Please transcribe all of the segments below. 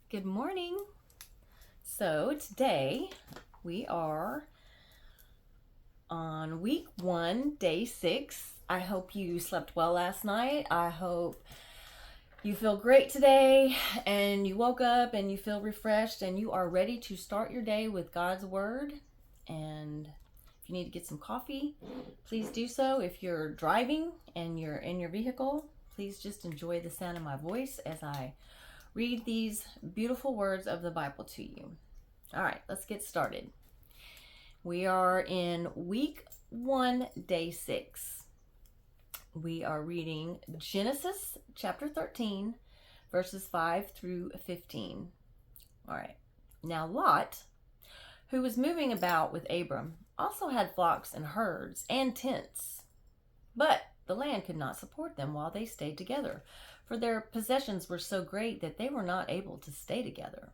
Good morning. So today we are on week 1, day 6. I hope you slept well last night. I hope you feel great today and you woke up and you feel refreshed and you are ready to start your day with God's Word. And if you need to get some coffee, please do so. If you're driving and you're in your vehicle, please just enjoy the sound of my voice as I read these beautiful words of the Bible to you. All right, let's get started. We are in week 1, day 6. We are reading Genesis chapter 13, verses 5 through 15. All right. Now Lot, who was moving about with Abram, also had flocks and herds and tents. But the land could not support them while they stayed together, for their possessions were so great that they were not able to stay together.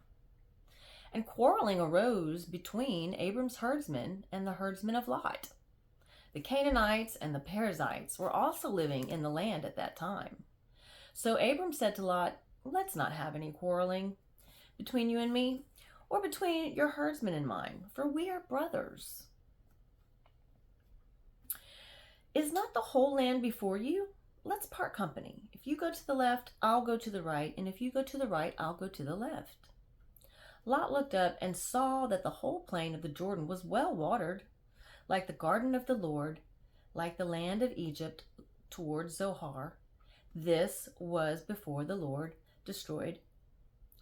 And quarreling arose between Abram's herdsmen and the herdsmen of Lot. The Canaanites and the Perizzites were also living in the land at that time. So Abram said to Lot, "Let's not have any quarreling between you and me, or between your herdsmen and mine, for we are brothers. Is not the whole land before you? Let's part company. If you go to the left, I'll go to the right, and if you go to the right, I'll go to the left." Lot looked up and saw that the whole plain of the Jordan was well watered, like the garden of the Lord, like the land of Egypt toward Zoar. This was before the Lord destroyed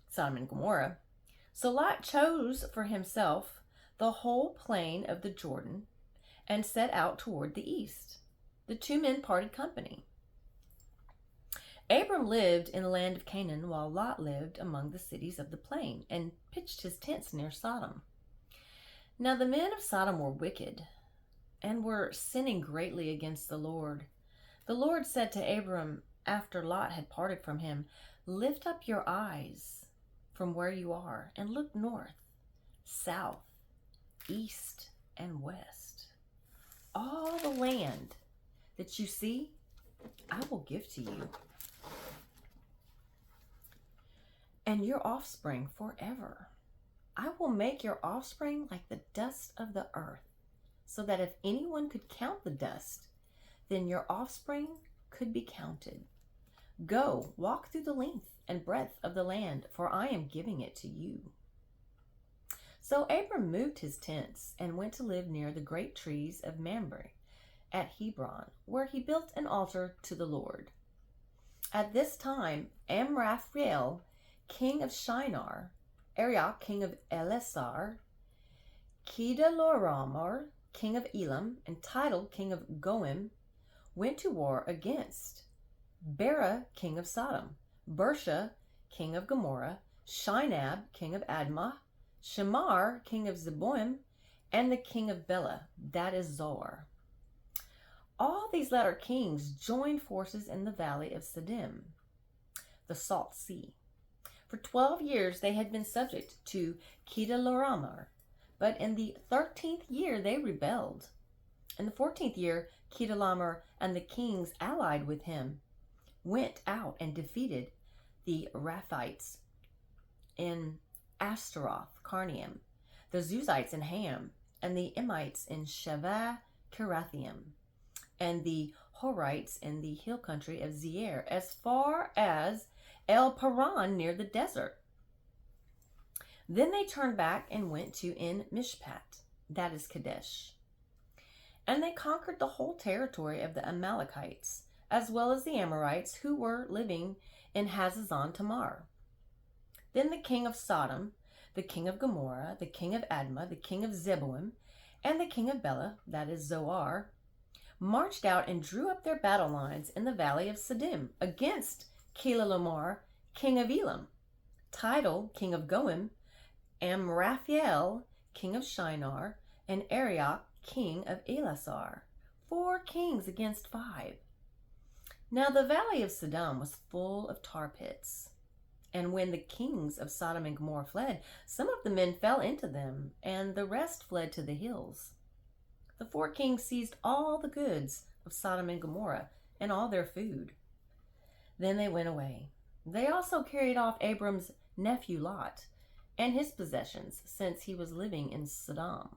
Sodom and Gomorrah. So Lot chose for himself the whole plain of the Jordan and set out toward the east. The two men parted company. Abram lived in the land of Canaan, while Lot lived among the cities of the plain and pitched his tents near Sodom. Now the men of Sodom were wicked and were sinning greatly against the Lord. The Lord said to Abram after Lot had parted from him, "Lift up your eyes from where you are and look north, south, east, and west. All the land that you see, I will give to you and your offspring forever. I will make your offspring like the dust of the earth, so that if anyone could count the dust, then your offspring could be counted. Go, walk through the length and breadth of the land, for I am giving it to you." So Abram moved his tents and went to live near the great trees of Mamre at Hebron, where he built an altar to the Lord. At this time, Amraphel, king of Shinar, Arioch, king of Elasar, Kedorlaomer, king of Elam, and Tidal, king of Goim, went to war against Bera, king of Sodom, Bersha, king of Gomorrah, Shinab, king of Admah, Shamar, king of Zeboim, and the king of Bela, that is Zoar. All these latter kings joined forces in the valley of Siddim, the Salt Sea. For 12 years they had been subject to Kedorlaomer, but in the 13th year they rebelled. In the 14th year, Kedorlaomer and the kings allied with him went out and defeated the Raphites in Ashtaroth, Carnaim, the Zuzites in Ham, and the Emites in Shaveh Kirathaim, and the Horites in the hill country of Zeir, as far as El Paran near the desert. Then they turned back and went to En Mishpat, that is Kadesh. And they conquered the whole territory of the Amalekites, as well as the Amorites who were living in Hazazon Tamar. Then the king of Sodom, the king of Gomorrah, the king of Admah, the king of Zeboim, and the king of Bela, that is Zoar, marched out and drew up their battle lines in the valley of Siddim against Kedorlaomer, king of Elam, Tidal, king of Goim, Amraphel, king of Shinar, and Arioch, king of Elasar, 4 kings against 5. Now the valley of Siddim was full of tar pits, and when the kings of Sodom and Gomorrah fled, some of the men fell into them, and the rest fled to the hills. The 4 kings seized all the goods of Sodom and Gomorrah and all their food. Then they went away. They also carried off Abram's nephew Lot and his possessions, since he was living in Sodom.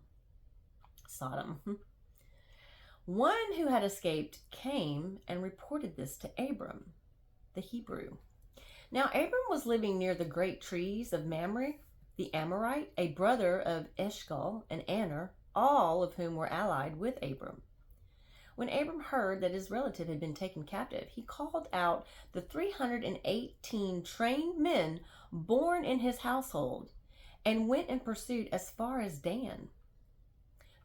One who had escaped came and reported this to Abram, the Hebrew. Now Abram was living near the great trees of Mamre, the Amorite, a brother of Eshcol and Aner, all of whom were allied with Abram. When Abram heard that his relative had been taken captive, he called out the 318 trained men born in his household and went in pursuit as far as Dan.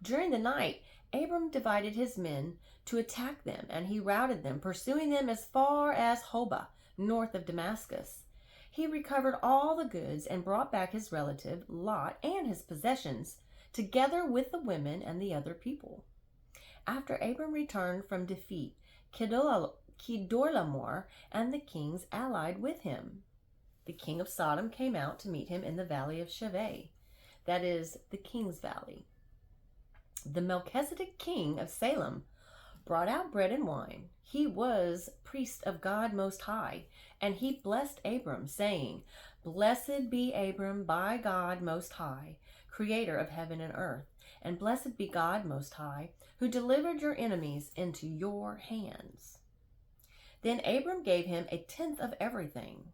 During the night, Abram divided his men to attack them, and he routed them, pursuing them as far as Hobah, north of Damascus. He recovered all the goods and brought back his relative Lot and his possessions, together with the women and the other people. After Abram returned from defeat, Kedorlaomer and the kings allied with him. The king of Sodom came out to meet him in the valley of Shaveh, that is, the king's valley. The Melchizedek king of Salem brought out bread and wine. He was priest of God Most High, and he blessed Abram, saying, "Blessed be Abram by God Most High, creator of heaven and earth, and blessed be God Most High, who delivered your enemies into your hands." Then Abram gave him a tenth of everything.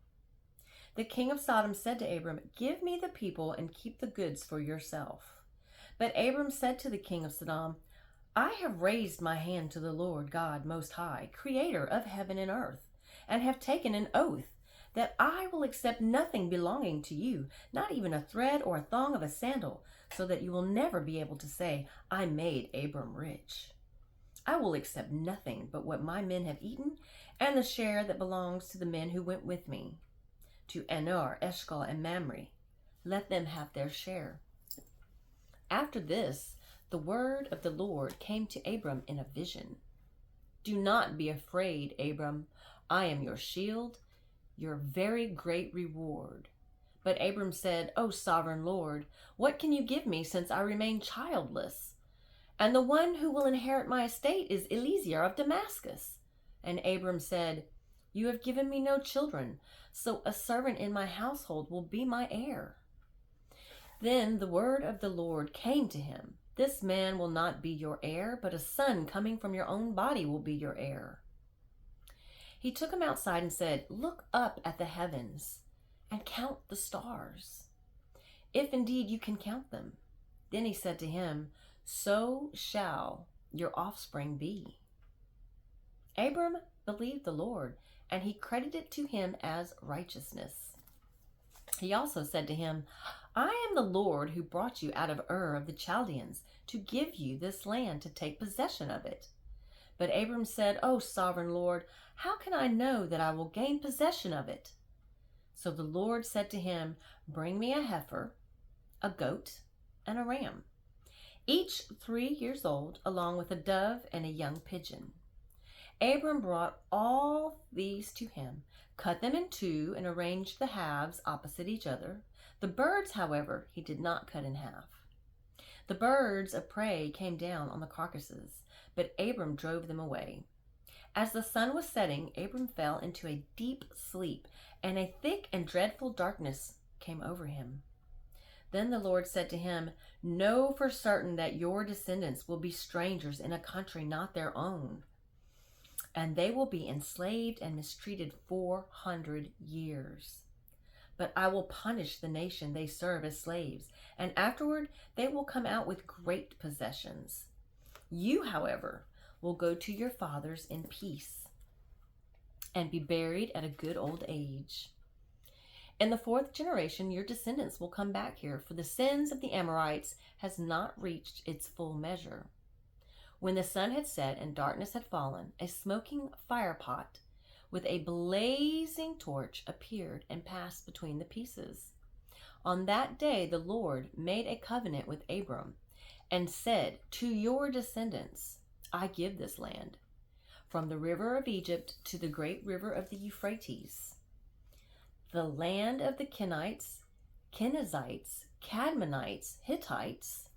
The king of Sodom said to Abram, "Give me the people and keep the goods for yourself." But Abram said to the king of Sodom, "I have raised my hand to the Lord God Most High, creator of heaven and earth, and have taken an oath that I will accept nothing belonging to you, not even a thread or a thong of a sandal, so that you will never be able to say, 'I made Abram rich.' I will accept nothing but what my men have eaten, and the share that belongs to the men who went with me, to Aner, Eshcol, and Mamre. Let them have their share." After this, the word of the Lord came to Abram in a vision. "Do not be afraid, Abram. I am your shield, your very great reward." But Abram said, "O sovereign Lord, what can you give me, since I remain childless? And the one who will inherit my estate is Eliezer of Damascus." And Abram said, "You have given me no children, so a servant in my household will be my heir." Then the word of the Lord came to him, "This man will not be your heir, but a son coming from your own body will be your heir." He took him outside and said, "Look up at the heavens and count the stars, if indeed you can count them." Then he said to him, "So shall your offspring be." Abram believed the Lord, and he credited it to him as righteousness. He also said to him, "I am the Lord who brought you out of Ur of the Chaldeans to give you this land to take possession of it." But Abram said, "O sovereign Lord, how can I know that I will gain possession of it?" So the Lord said to him, "Bring me a heifer, a goat, and a ram, each 3 years old, along with a dove and a young pigeon." Abram brought all these to him, cut them in two, and arranged the halves opposite each other. The birds, however, he did not cut in half. The birds of prey came down on the carcasses, but Abram drove them away. As the sun was setting, Abram fell into a deep sleep, and a thick and dreadful darkness came over him. Then the Lord said to him, "Know for certain that your descendants will be strangers in a country not their own, and they will be enslaved and mistreated 400 years. But I will punish the nation they serve as slaves, and afterward they will come out with great possessions. You, however, will go to your fathers in peace and be buried at a good old age. In the 4th generation, your descendants will come back here, for the sins of the Amorites has not reached its full measure." When the sun had set and darkness had fallen, a smoking firepot with a blazing torch appeared and passed between the pieces. On that day the Lord made a covenant with Abram and said, "To your descendants I give this land, from the river of Egypt to the great river of the Euphrates, the land of the Kenites, Kenizzites, Cadmonites, Hittites,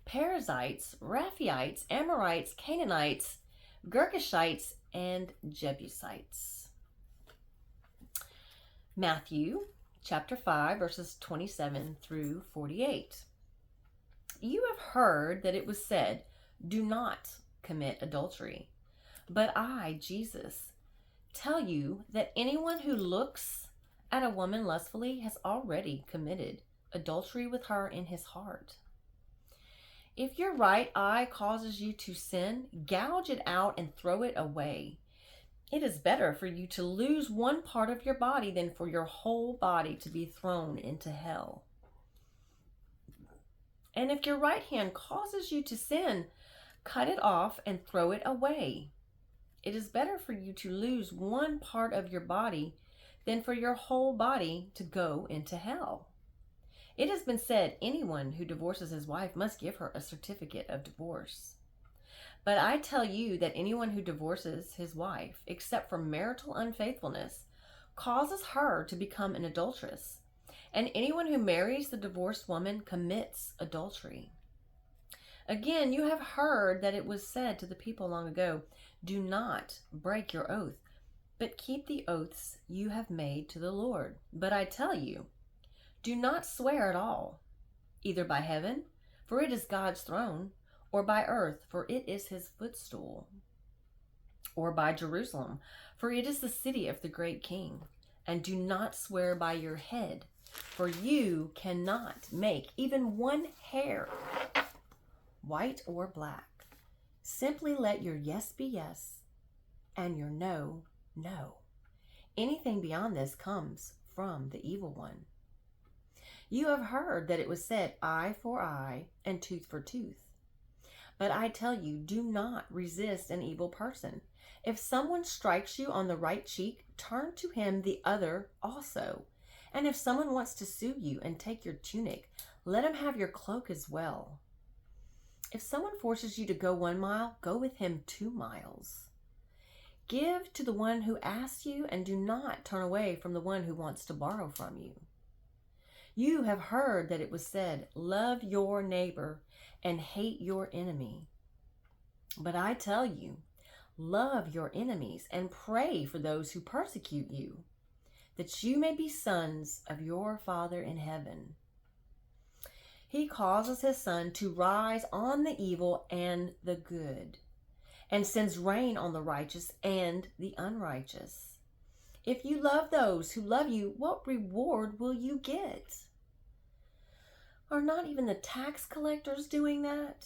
Perizzites, Rephaites, Amorites, Canaanites, Girgashites, and Jebusites." Matthew chapter 5, verses 27 through 48. You have heard that it was said, do not commit adultery. But I, Jesus, tell you that anyone who looks at a woman lustfully has already committed adultery with her in his heart. If your right eye causes you to sin, gouge it out and throw it away. It is better for you to lose one part of your body than for your whole body to be thrown into hell. And if your right hand causes you to sin, cut it off and throw it away. It is better for you to lose one part of your body than for your whole body to go into hell. It has been said, anyone who divorces his wife must give her a certificate of divorce. But I tell you that anyone who divorces his wife, except for marital unfaithfulness, causes her to become an adulteress. And anyone who marries the divorced woman commits adultery. Again, you have heard that it was said to the people long ago, do not break your oath, but keep the oaths you have made to the Lord. But I tell you, do not swear at all, either by heaven, for it is God's throne, or by earth, for it is his footstool, or by Jerusalem, for it is the city of the great king. And do not swear by your head, for you cannot make even one hair white or black. Simply let your yes be yes, and your no, no. Anything beyond this comes from the evil one. You have heard that it was said, eye for eye and tooth for tooth. But I tell you, do not resist an evil person. If someone strikes you on the right cheek, turn to him the other also. And if someone wants to sue you and take your tunic, let him have your cloak as well. If someone forces you to go 1 mile, go with him 2 miles. Give to the one who asks you, and do not turn away from the one who wants to borrow from you. You have heard that it was said, love your neighbor and hate your enemy. But I tell you, love your enemies and pray for those who persecute you, that you may be sons of your Father in heaven. He causes his sun to rise on the evil and the good, and sends rain on the righteous and the unrighteous. If you love those who love you, what reward will you get? Are not even the tax collectors doing that?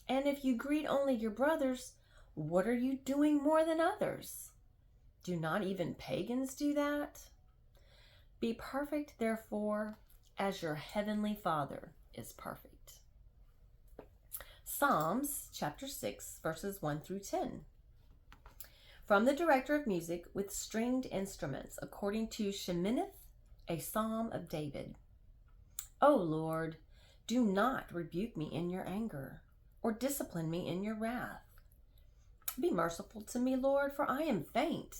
And if you greet only your brothers, what are you doing more than others? Do not even pagans do that? Be perfect, therefore, as your heavenly Father is perfect. Psalms chapter 6, verses 1 through 10. From the director of music with stringed instruments, according to Sheminith, a psalm of David. O Lord, do not rebuke me in your anger, or discipline me in your wrath. Be merciful to me, Lord, for I am faint.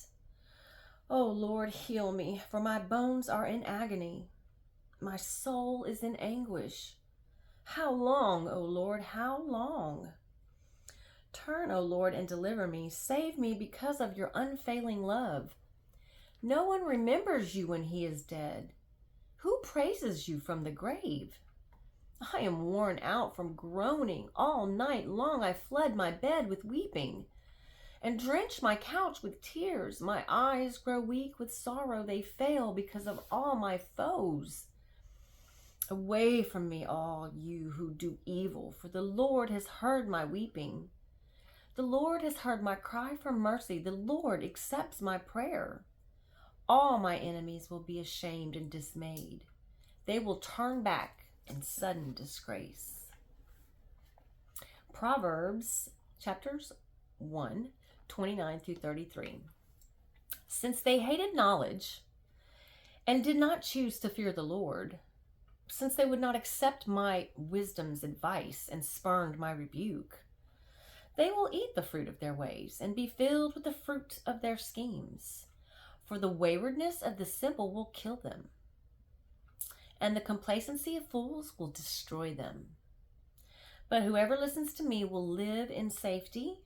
O Lord, heal me, for my bones are in agony. My soul is in anguish. How long, O Lord, how long? Turn, O Lord, and deliver me. Save me because of your unfailing love. No one remembers you when he is dead. Who praises you from the grave? I am worn out from groaning. All night long I fled my bed with weeping, and drenched my couch with tears. My eyes grow weak with sorrow. They fail because of all my foes. Away from me, all you who do evil, for the Lord has heard my weeping. The Lord has heard my cry for mercy. The Lord accepts my prayer. All my enemies will be ashamed and dismayed. They will turn back in sudden disgrace. Proverbs chapters 1, 29 through 33. Since they hated knowledge and did not choose to fear the Lord, since they would not accept my wisdom's advice and spurned my rebuke, they will eat the fruit of their ways and be filled with the fruit of their schemes. For the waywardness of the simple will kill them, and the complacency of fools will destroy them. But whoever listens to me will live in safety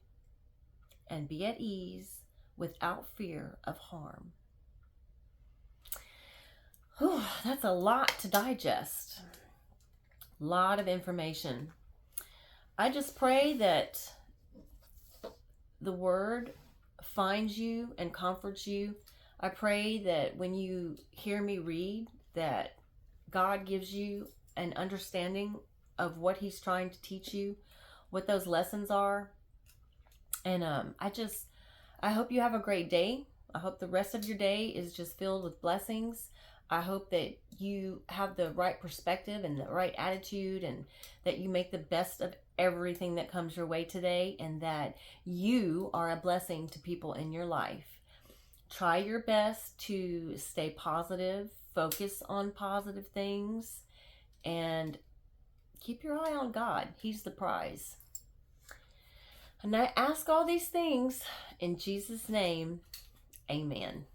and be at ease without fear of harm. Whew, that's a lot to digest. A lot of information. I just pray that the word finds you and comforts you. I pray that when you hear me read, that God gives you an understanding of what he's trying to teach you, what those lessons are. And I hope you have a great day. I hope the rest of your day is just filled with blessings. I hope that you have the right perspective and the right attitude, and that you make the best of everything that comes your way today, and that you are a blessing to people in your life. Try your best to stay positive, focus on positive things, and keep your eye on God. He's the prize. And I ask all these things in Jesus' name. Amen.